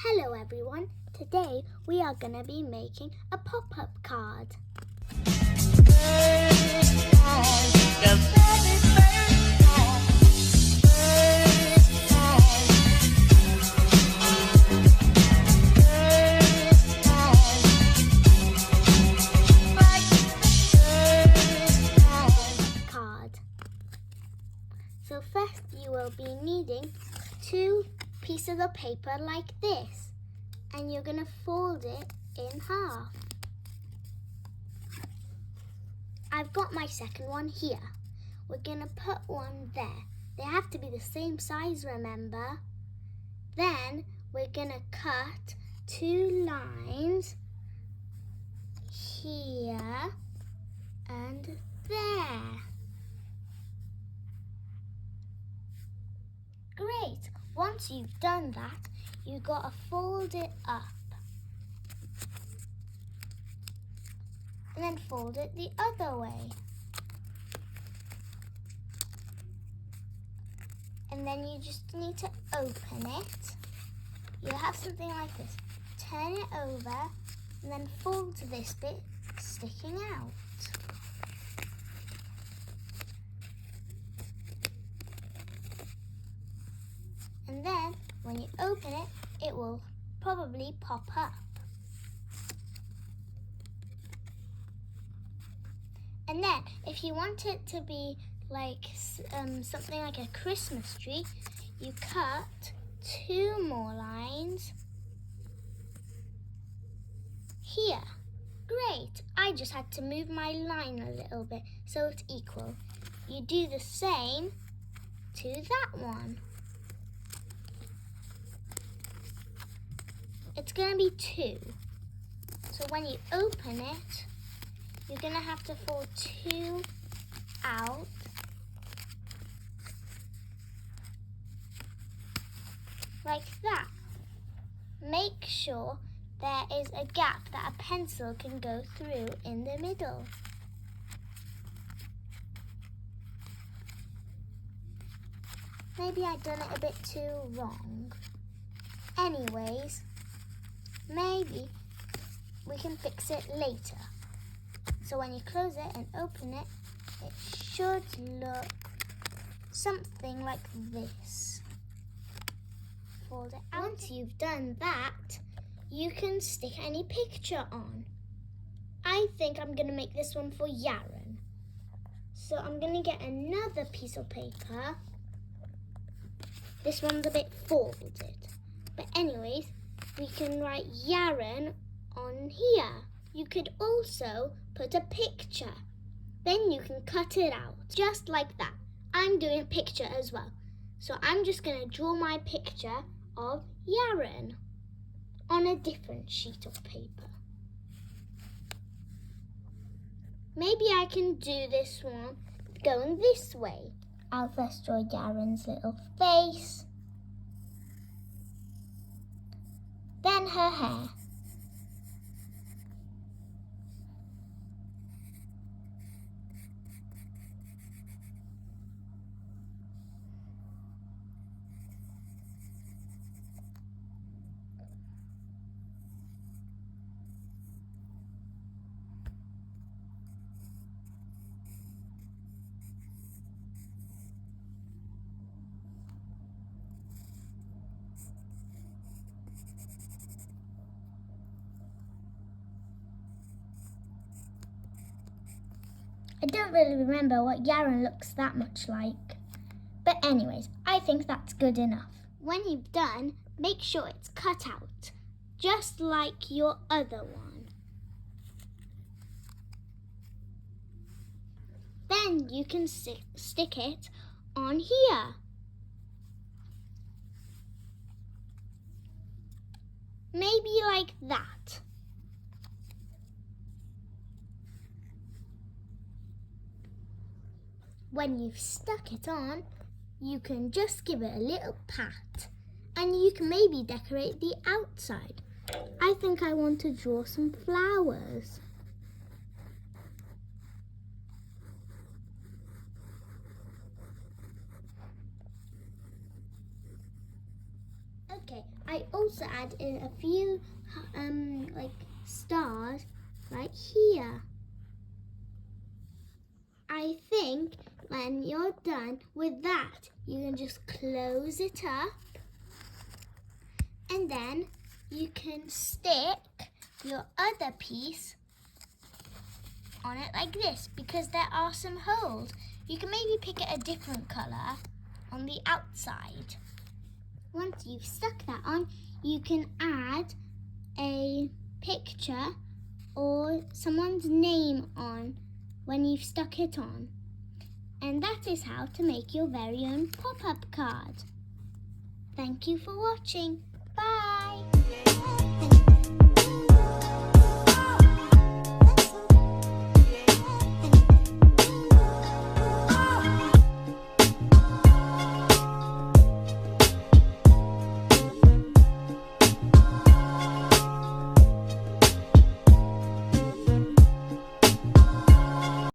Hello everyone, today we are going to be making a pop-up card. So first you will be needing 2 pieces of paper like this, and you're going to fold it in half. I've got my second one here. We're going to put one there. They have to be the same size, remember? Then we're going to cut 2 lines here and there. Great! Once you've done that, you've got to fold it up. And then fold it the other way. And then you just need to open it. You'll have something like this. Turn it over and then fold this bit sticking out. And then when you open it, it will probably pop up. And then if you want it to be like something like a Christmas tree, you cut 2 more lines here. Great! I just had to move my line a little bit so it's equal. You do the same to that one. It's going to be 2. So when you open it, you're going to have to fold 2 out. Like that. Make sure there is a gap that a pencil can go through in the middle. Maybe I've done it a bit too wrong. Anyways, maybe we can fix it later. So when you close it and open it, it should look something like this. Fold it out. Once you've done that, you can stick any picture on. I think I'm going to make this one for Yaron. So I'm going to get another piece of paper. This one's a bit folded. But anyways, we can write Yaron on here. You could also put a picture. Then you can cut it out, just like that. I'm doing a picture as well. So I'm just going to draw my picture of Yaron on a different sheet of paper. Maybe I can do this one going this way. I'll first draw Yaron's little face. Then her hair. I don't really remember what Yaron looks that much like. But anyways, I think that's good enough. When you've done, make sure it's cut out, just like your other one. Then you can stick it on here. Maybe like that. When you've stuck it on, you can just give it a little pat and you can maybe decorate the outside. I think I want to draw some flowers. Okay, I also add in a few like stars right here. I think when you're done with that, you can just close it up and then you can stick your other piece on it like this because there are some holes. You can maybe pick a different colour on the outside. Once you've stuck that on, you can add a picture or someone's name on when you've stuck it on. And that is how to make your very own pop-up card. Thank you for watching.